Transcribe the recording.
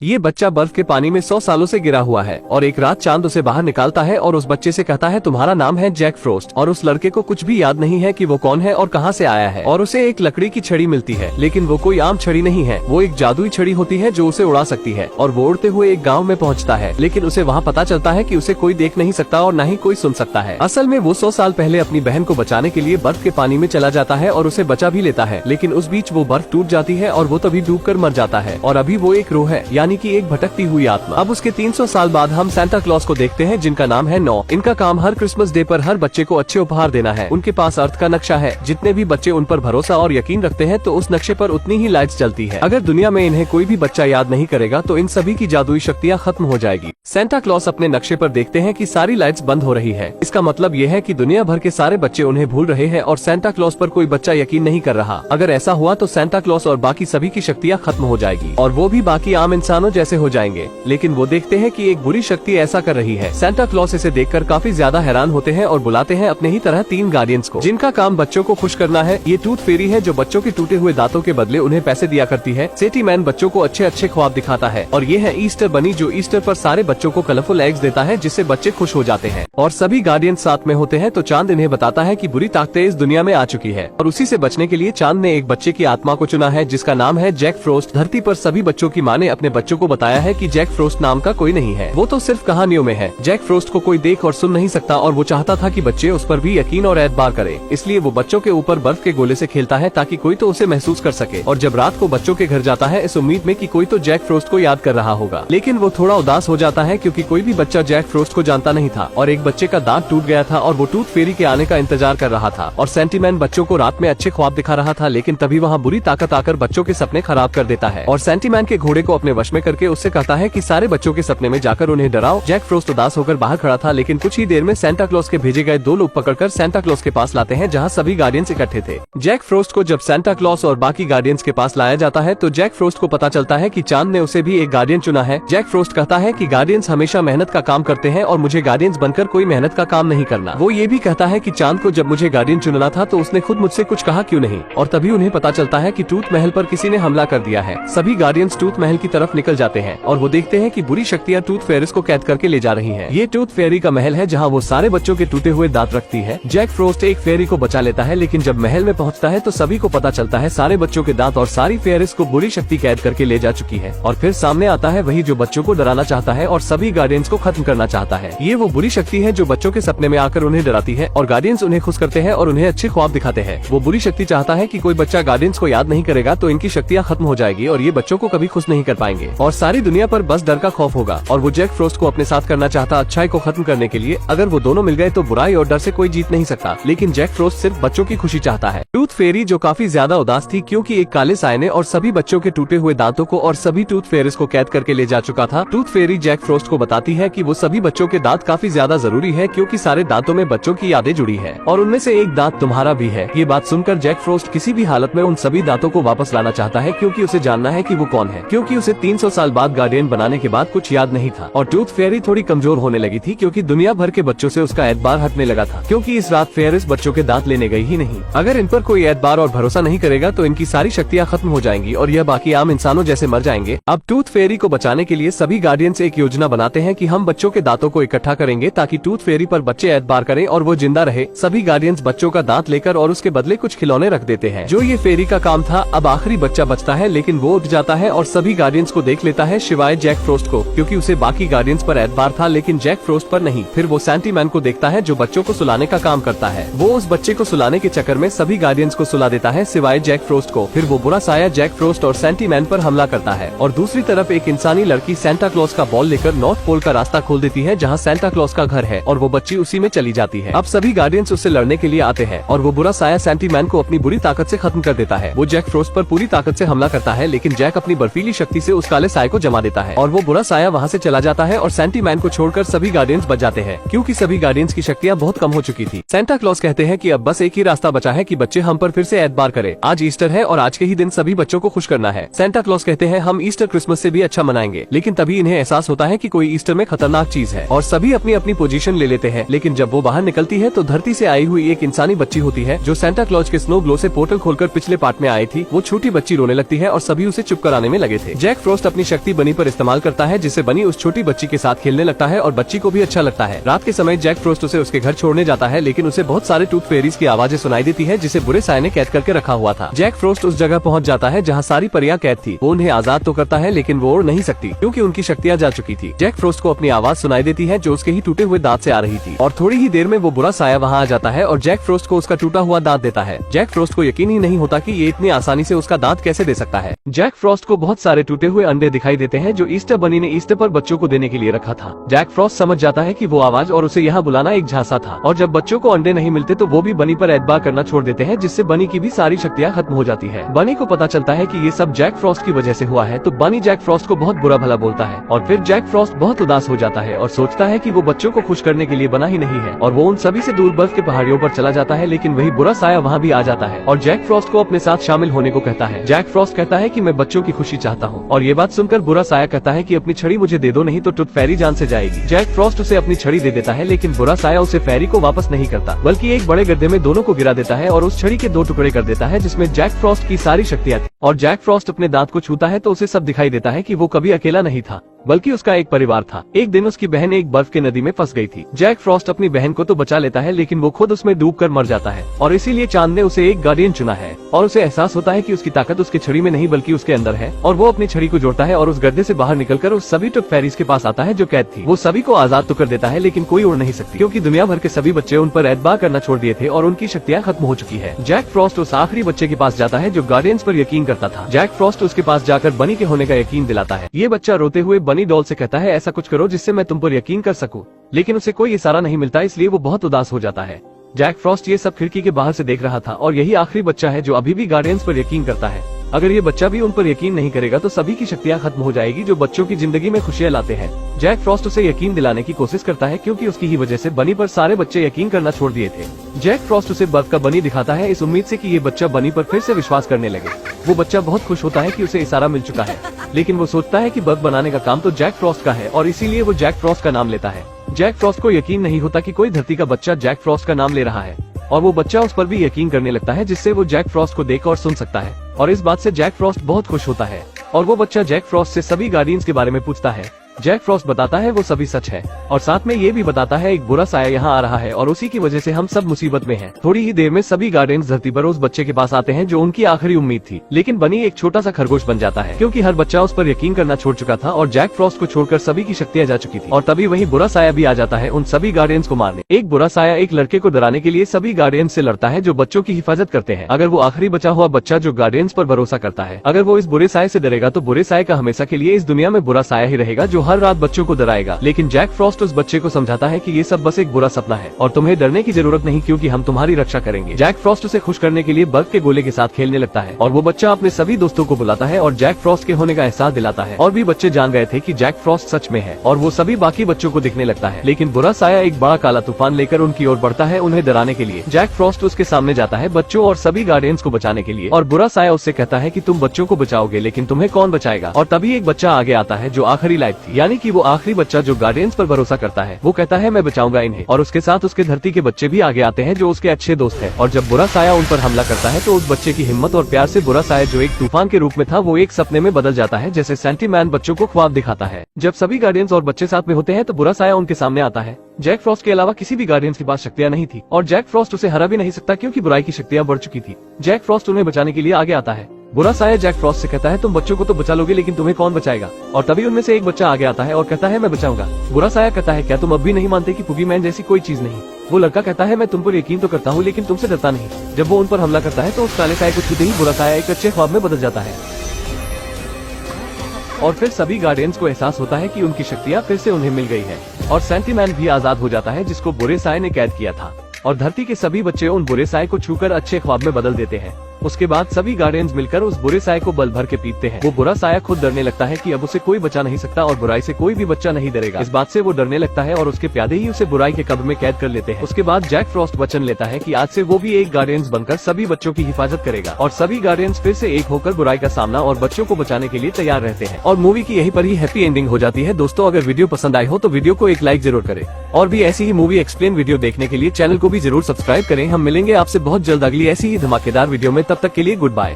ये बच्चा बर्फ के पानी में 100 सालों से गिरा हुआ है और एक रात चांद उसे बाहर निकालता है और उस बच्चे से कहता है तुम्हारा नाम है जैक फ्रोस्ट। और उस लड़के को कुछ भी याद नहीं है कि वो कौन है और कहाँ से आया है। और उसे एक लकड़ी की छड़ी मिलती है, लेकिन वो कोई आम छड़ी नहीं है, वो एक जादुई छड़ी होती है जो उसे उड़ा सकती है। और वो उड़ते हुए एक गाँव में पहुँचता है, लेकिन उसे वहाँ पता चलता है कि उसे कोई देख नहीं सकता और न ही कोई सुन सकता है। असल में वो 100 साल पहले अपनी बहन को बचाने के लिए बर्फ के पानी में चला जाता है और उसे बचा भी लेता है, लेकिन उस बीच वो बर्फ टूट जाती है और वो तभी डूबकर मर जाता है। और अभी वो एक रूह है, यानी कि एक भटकती हुई आत्मा। अब उसके 300 साल बाद हम सांता क्लॉज को देखते हैं, जिनका नाम है नौ। इनका काम हर क्रिसमस डे पर हर बच्चे को अच्छे उपहार देना है। उनके पास अर्थ का नक्शा है, जितने भी बच्चे उन पर भरोसा और यकीन रखते हैं तो उस नक्शे पर उतनी ही लाइट्स जलती है। अगर दुनिया में इन्हें कोई भी बच्चा याद नहीं करेगा तो इन सभी की जादुई शक्तियाँ खत्म हो जाएगी। सांता क्लॉज अपने नक्शे पर देखते हैं कि सारी लाइट्स बंद हो रही है। इसका मतलब ये है कि दुनिया भर के सारे बच्चे उन्हें भूल रहे हैं और सांता क्लॉज पर कोई बच्चा यकीन नहीं कर रहा। अगर ऐसा हुआ तो सांता क्लॉज और बाकी सभी की शक्तियाँ खत्म हो जाएगी और वो भी बाकी आम इंसानों जैसे हो जाएंगे। लेकिन वो देखते हैं कि एक बुरी शक्ति ऐसा कर रही है। सांता क्लॉज इसे देखकर काफी ज्यादा हैरान होते हैं और बुलाते हैं अपने ही तरह 3 गार्डियंस को, जिनका काम बच्चों को खुश करना है। ये टूथ फेरी है जो बच्चों के टूटे हुए दांतों के बदले उन्हें पैसे दिया करती है। सेटी मैन बच्चों को अच्छे अच्छे ख्वाब दिखाता है और ये है ईस्टर बनी जो ईस्टर पर सारे बच्चों को कलरफुल एग्स देता है, जिससे बच्चे खुश हो जाते हैं। और सभी गार्डियंस साथ में होते हैं तो चांद इन्हें बताता है कि बुरी ताकतें इस दुनिया में आ चुकी है और उसी से बचने के लिए चांद ने एक बच्चे की आत्मा को चुना है, जिसका नाम है जैक फ्रोस्ट। धरती पर सभी बच्चों की माँ ने अपने बच्चों को बताया है कि जैक फ्रोस्ट नाम का कोई नहीं है, वो तो सिर्फ कहानियों में है। जैक फ्रोस्ट को कोई देख और सुन नहीं सकता और वो चाहता था कि बच्चे उस पर भी यकीन और एतबार करें, इसलिए वो बच्चों के ऊपर बर्फ के गोले से खेलता है ताकि कोई तो उसे महसूस कर सके। और जब रात को बच्चों के घर जाता है इस उम्मीद में कि कोई तो जैक फ्रोस्ट को याद कर रहा होगा, लेकिन वो थोड़ा उदास हो जाता है क्योंकि कोई भी बच्चा जैक फ्रोस्ट को जानता नहीं था और एक बच्चे का दांत टूट गया था और वो टूथ फेरी के आने का इंतजार कर रहा था। और सेंटीमैन बच्चों को रात में अच्छे ख्वाब दिखा रहा था, लेकिन तभी वहाँ बुरी ताकत आकर बच्चों के सपने खराब कर देता है और सेंटीमैन के घोड़े को अपने वश में करके उससे कहता है कि सारे बच्चों के सपने में जाकर उन्हें डराओ। जैक फ्रोस्ट उदास होकर बाहर खड़ा था, लेकिन कुछ ही देर में सांता क्लॉज के भेजे गए 2 लोग पकड़कर सांता क्लॉज के पास लाते हैं, जहाँ सभी गार्डियंस इकट्ठे थे। जैक फ्रोस्ट को जब सांता क्लॉज और बाकी गार्डियंस के पास लाया जाता है तो जैक फ्रोस्ट को पता चलता है कि चांद ने उसे भी एक गार्डियन चुना है। जैक फ्रोस्ट कहता है कि गार्डियंस हमेशा मेहनत का काम करते हैं और मुझे गार्डियंस बनकर कोई मेहनत का काम नहीं करना। वो ये भी कहता है कि चांद को जब मुझे गार्डियन चुनना था तो उसने खुद मुझसे कुछ कहा क्यों नहीं। और तभी उन्हें पता चलता है कि टूथ महल पर किसी ने हमला कर दिया है। सभी गार्डियंस टूथ महल की तरफ निकल जाते हैं और वो देखते हैं कि बुरी शक्तियाँ टूथ फेरिस को कैद करके ले जा रही है। ये टूथ फेरी का महल है जहाँ वो सारे बच्चों के टूटे हुए दांत रखती है। जैक फ्रोस्ट एक फेरी को बचा लेता है, लेकिन जब महल में पहुँचता है तो सभी को पता चलता है सारे बच्चों के दांत और सारी फेरिस को बुरी शक्ति कैद करके ले जा चुकी है। और फिर सामने आता है वही जो बच्चों को डराना चाहता है और सभी गार्डियंस को खत्म करना चाहता है। ये वो बुरी शक्ति है जो बच्चों के सपने में आकर उन्हें डराती है और गार्डियंस उन्हें खुश करते हैं और उन्हें अच्छे ख्वाब दिखाते हैं। वो बुरी शक्ति चाहता है कि कोई बच्चा गार्डियंस को याद नहीं करेगा तो इनकी शक्तियाँ खत्म हो जाएगी और ये बच्चों को कभी खुश नहीं कर पाएंगे और सारी दुनिया पर बस डर का खौफ होगा। और वो जैक फ्रोस्ट को अपने साथ करना चाहता अच्छाई को खत्म करने के लिए। अगर वो दोनों मिल गए तो बुराई और डर से कोई जीत नहीं सकता, लेकिन जैक फ्रोस्ट सिर्फ बच्चों की खुशी चाहता है। टूथ फेरी जो काफी ज्यादा उदास थी क्योंकि एक काले साए ने और सभी बच्चों के टूटे हुए दांतों को और सभी टूथ फेरिस को कैद करके ले जा चुका था। टूथ फेरी जैक फ्रोस्ट को बताती है कि वो सभी बच्चों के दांत काफी ज्यादा जरूरी है क्योंकि सारे दांतों में बच्चों की यादें जुड़ी है और उनमें से एक दांत तुम्हारा भी है। ये बात सुनकर जैक फ्रोस्ट किसी भी हालत में उन सभी दांतों को वापस लाना चाहता है क्योंकि उसे जानना है कि वो कौन है, क्योंकि उसे 300 साल बाद गार्डियन बनाने के बाद कुछ याद नहीं था। और टूथ फेरी थोड़ी कमजोर होने लगी थी क्योंकि दुनिया भर के बच्चों से उसका एतबार हटने लगा था, क्योंकि इस रात फेरिस बच्चों के दांत लेने गई ही नहीं। अगर इन पर कोई एतबार और भरोसा नहीं करेगा तो इनकी सारी शक्तियाँ खत्म हो जाएंगी और यह बाकी आम इंसानों जैसे मर जाएंगे। अब टूथ फेरी को बचाने के लिए सभी गार्डियंस एक योजना बनाते हैं कि हम बच्चों के दांतों को इकट्ठा करेंगे ताकि टूथ फेरी पर बच्चे एतबार करें और वो जिंदा रहे। सभी गार्डियंस बच्चों का दांत लेकर और उसके बदले कुछ खिलौने रख देते हैं, जो ये फेरी का काम था। अब आखिरी बच्चा बचता है, लेकिन वो उठ जाता है और सभी गार्डियंस को देख लेता है शिवाय जैक फ्रोस्ट को, क्योंकि उसे बाकी गार्डियंस पर एतबार था लेकिन जैक फ्रोस्ट पर नहीं। फिर वो सेंटीमैन को देखता है जो बच्चों को सुलाने का काम करता है। वो उस बच्चे को सुलाने के चक्कर में सभी गार्डियंस को सुला देता है सिवाय जैक फ्रोस्ट को। फिर वो बुरा साया जैक फ्रोस्ट और सेंटीमैन पर हमला करता है और दूसरी तरफ एक इंसानी लड़की सांता क्लॉज का बॉल लेकर नॉर्थ पोल का रास्ता खोल देती है जहाँ सांता क्लॉज का घर है और वो बच्ची उसी में चली जाती है। अब सभी गार्डियंस उससे लड़ने के लिए आते हैं और वो बुरा साया सेंटीमैन को अपनी बुरी ताकत से खत्म कर देता है। वो जैक फ्रोस्ट पर पूरी ताकत से हमला करता है, लेकिन जैक अपनी बर्फीली शक्ति से उस काले साए को जमा देता है और वो बुरा साया वहाँ से चला जाता है और सेंटीमैन को छोड़कर सभी गार्डियंस बच जाते हैं क्योंकि सभी गार्डियंस की शक्तियाँ बहुत कम हो चुकी थी। सांता क्लॉज कहते हैं कि अब बस एक ही रास्ता बचा है कि बच्चे हम पर फिर से एतबार करें। आज ईस्टर है और आज के ही दिन सभी बच्चों को खुश करना है। सांता क्लॉज कहते हैं हम ईस्टर क्रिसमस से भी अच्छा मनाएंगे, लेकिन तभी इन्हें एहसास होता है कि कोई ईस्टर में खतरनाक चीज है और सभी अपनी अपनी पोजीशन ले लेते हैं। लेकिन जब वो बाहर निकलती है तो धरती से आई हुई एक इंसानी बच्ची होती है जो सांता क्लॉज के स्नो ग्लो से पोर्टल खोलकर पिछले पार्ट में आई थी। वो छोटी बच्ची रोने लगती है और सभी उसे चुप कराने में लगे थे। जैक फ्रोस्ट फ्रॉस्ट अपनी शक्ति बनी पर इस्तेमाल करता है, जिससे बनी उस छोटी बच्ची के साथ खेलने लगता है और बच्ची को भी अच्छा लगता है। रात के समय जैक फ्रॉस्ट उसे उसके घर छोड़ने जाता है, लेकिन उसे बहुत सारे टूथ फेरीज की आवाजें सुनाई देती है, जिसे बुरे साया ने कैद करके रखा हुआ था। जैक फ्रॉस्ट उस जगह पहुंच जाता है जहां सारी परियां कैद थी। वो उन्हें आजाद तो करता है, लेकिन वो उड़ नहीं सकती क्योंकि उनकी शक्तियां जा चुकी थी। जैक फ्रॉस्ट को अपनी आवाज सुनाई देती है जो उसके ही टूटे हुए दांत से आ रही थी, और थोड़ी ही देर में वो बुरा साया वहां आ जाता है और जैक फ्रॉस्ट को उसका टूटा हुआ दांत देता है। जैक फ्रॉस्ट को यकीन ही नहीं होता कि ये इतनी आसानी से उसका दांत कैसे दे सकता है। जैक फ्रॉस्ट को बहुत सारे टूटे हुए अंडे दिखाई देते हैं जो ईस्टर बनी ने ईस्टर पर बच्चों को देने के लिए रखा था। जैक फ्रॉस्ट समझ जाता है कि वो आवाज और उसे यहाँ बुलाना एक झांसा था, और जब बच्चों को अंडे नहीं मिलते तो वो भी बनी पर एतबार करना छोड़ देते हैं, जिससे बनी की भी सारी शक्तियाँ खत्म हो जाती है। बनी को पता चलता है कि ये सब जैक फ्रॉस्ट की वजह से हुआ है, तो बनी जैक फ्रॉस्ट को बहुत बुरा भला बोलता है, और फिर जैक फ्रॉस्ट बहुत उदास हो जाता है और सोचता है कि वो बच्चों को खुश करने के लिए बना ही नहीं है, और वो उन सभी से दूर बर्फ के पहाड़ियों पर चला जाता है। लेकिन वही बुरा साया वहाँ भी आ जाता है और जैक फ्रॉस्ट को अपने साथ शामिल होने को कहता है। जैक फ्रॉस्ट कहता है कि मैं बच्चों की खुशी चाहता हूँ, और ये बात सुनकर बुरा साया कहता है कि अपनी छड़ी मुझे दे दो, नहीं तो टूथ फेरी जान से जाएगी। जैक फ्रॉस्ट उसे अपनी छड़ी दे देता है, लेकिन बुरा साया उसे फेरी को वापस नहीं करता, बल्कि एक बड़े गड्ढे में दोनों को गिरा देता है और उस छड़ी के 2 टुकड़े कर देता है, जिसमें जैक फ्रॉस्ट की सारी शक्तियाँ थी। और जैक फ्रॉस्ट अपने दांत को छूता है तो उसे सब दिखाई देता है कि वो कभी अकेला नहीं था, बल्कि उसका एक परिवार था। एक दिन उसकी बहन एक बर्फ की नदी में फंस गई थी। जैक फ्रॉस्ट अपनी बहन को तो बचा लेता है, लेकिन वो खुद उसमें डूबकर मर जाता है, और इसीलिए चांद ने उसे एक गार्डियन चुना है। और उसे एहसास होता है कि उसकी ताकत उसकी छड़ी में नहीं बल्कि उसके अंदर है, और वो अपनी छड़ी को जोड़ता है और उस गड्ढे से बाहर निकलकर उस सभी टूथ फेरीज के पास आता है जो कैद थी। वो सभी को आजाद तो कर देता है, लेकिन कोई उड़ नहीं सकती क्योंकि दुनिया भर के सभी बच्चे उन पर एतबार करना छोड़ दिए थे और उनकी शक्तियाँ खत्म हो चुकी है। जैक फ्रॉस्ट उस आखिरी बच्चे के पास जाता है जो गार्डियंस पर यकीन करता था। जैक फ्रॉस्ट उसके पास जाकर बनी के होने का यकीन दिलाता है। ये बच्चा रोते हुए बनी डॉल से कहता है ऐसा कुछ करो जिससे मैं तुम पर यकीन कर सकूं, लेकिन उसे कोई इशारा नहीं मिलता, इसलिए वो बहुत उदास हो जाता है। जैक फ्रॉस्ट ये सब खिड़की के बाहर से देख रहा था, और यही आखिरी बच्चा है जो अभी भी गार्डियंस पर यकीन करता है। अगर ये बच्चा भी उन पर यकीन नहीं करेगा तो सभी की शक्तियाँ खत्म हो जाएगी जो बच्चों की जिंदगी में खुशियाँ लाते हैं। जैक फ्रॉस्ट उसे यकीन दिलाने की कोशिश करता है क्योंकि उसकी ही वजह से बनी पर सारे बच्चे यकीन करना छोड़ दिए थे। जैक फ्रॉस्ट उसे बर्फ का बनी दिखाता है इस उम्मीद से कि ये बच्चा बनी पर फिर से विश्वास करने लगे। वो बच्चा बहुत खुश होता है कि उसे इशारा मिल चुका है, लेकिन वो सोचता है कि बर्फ बनाने का काम तो जैक फ्रॉस्ट का है, और इसीलिए वो जैक फ्रॉस्ट का नाम लेता है। जैक फ्रॉस्ट को यकीन नहीं होता कि कोई धरती का बच्चा जैक फ्रॉस्ट का नाम ले रहा है, और वो बच्चा उस पर भी यकीन करने लगता है, जिससे वो जैक फ्रॉस्ट को देख और सुन सकता है, और इस बात से जैक फ्रॉस्ट बहुत खुश होता है। और वो बच्चा जैक फ्रॉस्ट से सभी गार्डियंस के बारे में पूछता है। जैक फ्रॉस्ट बताता है वो सभी सच है, और साथ में ये भी बताता है एक बुरा साया यहाँ आ रहा है और उसी की वजह से हम सब मुसीबत में हैं। थोड़ी ही देर में सभी गार्डियंस धरती पर उस बच्चे के पास आते हैं जो उनकी आखिरी उम्मीद थी, लेकिन बनी एक छोटा सा खरगोश बन जाता है क्योंकि हर बच्चा उस पर यकीन करना छोड़ चुका था और जैक फ्रॉस्ट को छोड़कर सभी की शक्तियाँ जा चुकी थी। और तभी वही बुरा साया भी आ जाता है उन सभी गार्डियंस को मारने। एक बुरा साया एक लड़के को डराने के लिए सभी गार्डियंस से लड़ता है जो बच्चों की हिफाजत करते हैं। अगर वो आखिरी बचा हुआ बच्चा जो गार्डियंस पर भरोसा करता है, अगर वो इस बुरे साये से डरेगा तो बुरे साये का हमेशा के लिए इस दुनिया में बुरा साया ही रहेगा जो हर रात बच्चों को डराएगा। लेकिन जैक फ्रॉस्ट उस बच्चे को समझाता है कि ये सब बस एक बुरा सपना है और तुम्हें डरने की जरूरत नहीं क्योंकि हम तुम्हारी रक्षा करेंगे। जैक फ्रॉस्ट उसे खुश करने के लिए बर्फ के गोले के साथ खेलने लगता है और वो बच्चा अपने सभी दोस्तों को बुलाता है और जैक फ्रॉस्ट के होने का एहसास दिलाता है। और भी बच्चे जान गए थे कि जैक फ्रॉस्ट सच में है और वो सभी बाकी बच्चों को दिखने लगता है। लेकिन बुरा साया एक बड़ा काला तूफान लेकर उनकी ओर बढ़ता है उन्हें डराने के लिए। जैक फ्रॉस्ट उसके सामने जाता है बच्चों और सभी गार्डियंस को बचाने के लिए, और बुरा साया उससे कहता है कि तुम बच्चों को बचाओगे लेकिन तुम्हें कौन बचाएगा। और तभी एक बच्चा आगे आता है जो आखिरी लायक थी, यानी कि वो आखिरी बच्चा जो गार्डियंस पर भरोसा करता है। वो कहता है मैं बचाऊंगा इन्हें, और उसके साथ उसके धरती के बच्चे भी आगे आते हैं जो उसके अच्छे दोस्त हैं। और जब बुरा साया उन पर हमला करता है तो उस बच्चे की हिम्मत और प्यार से बुरा साया जो एक तूफान के रूप में था वो एक सपने में बदल जाता है, जैसे सेंटीमैन बच्चों को ख्वाब दिखाता है। जब सभी गार्डियंस और बच्चे साथ में होते हैं तो बुरा साया उनके सामने आता है। जैक फ्रॉस्ट के अलावा किसी भी गार्डियंस के पास शक्तियां नहीं थी और जैक फ्रॉस्ट उसे हरा भी नहीं सकता क्योंकि बुराई की शक्तियां बढ़ चुकी थी। जैक फ्रॉस्ट उन्हें बचाने के लिए आगे आता है। बुरा साया जैक फ्रॉस्ट से कहता है तुम बच्चों को तो बचा लोगे लेकिन तुम्हें कौन बचाएगा। और तभी उनमें से एक बच्चा आगे आता है और कहता है मैं बचाऊंगा। बुरा साया कहता है क्या तुम अब भी नहीं मानते कि पुगीमैन जैसी कोई चीज नहीं। वो लड़का कहता है मैं तुम पर यकीन तो करता हूँ लेकिन तुमसे डरता नहीं। जब वो उन पर हमला करता है तो उस काले साये को छूते ही बुरा साया एक अच्छे ख्वाब में बदल जाता है और फिर सभी गार्डियंस को एहसास होता है कि उनकी शक्तियाँ फिर से उन्हें मिल गई है और सेंटीमैन भी आजाद हो जाता है जिसको बुरे साये ने कैद किया था। और धरती के सभी बच्चे उन बुरे साये को छूकर अच्छे ख्वाब में बदल देते हैं। उसके बाद सभी गार्डियंस मिलकर उस बुरे साये को बल भर के पीटते हैं। वो बुरा साया खुद डरने लगता है कि अब उसे कोई बचा नहीं सकता और बुराई से कोई भी बच्चा नहीं डरेगा। इस बात से वो डरने लगता है और उसके प्यादे ही उसे बुराई के कब्र में कैद कर लेते हैं। उसके बाद जैक फ्रॉस्ट वचन लेता है कि आज से वो भी एक गार्डियंस बनकर सभी बच्चों की हिफाजत करेगा और सभी गार्डियंस फिर से एक होकर बुराई का सामना और बच्चों को बचाने के लिए तैयार रहते हैं। और मूवी की यहीं पर ही हैप्पी एंडिंग हो जाती है। दोस्तों अगर वीडियो पसंद आई हो तो वीडियो को एक लाइक जरूर करें और भी ऐसी ही मूवी एक्सप्लेन वीडियो देखने के लिए चैनल को भी जरूर सब्सक्राइब करें। हम मिलेंगे आपसे बहुत जल्द अगली ऐसी ही धमाकेदार वीडियो में, तब तक के लिए गुड बाय।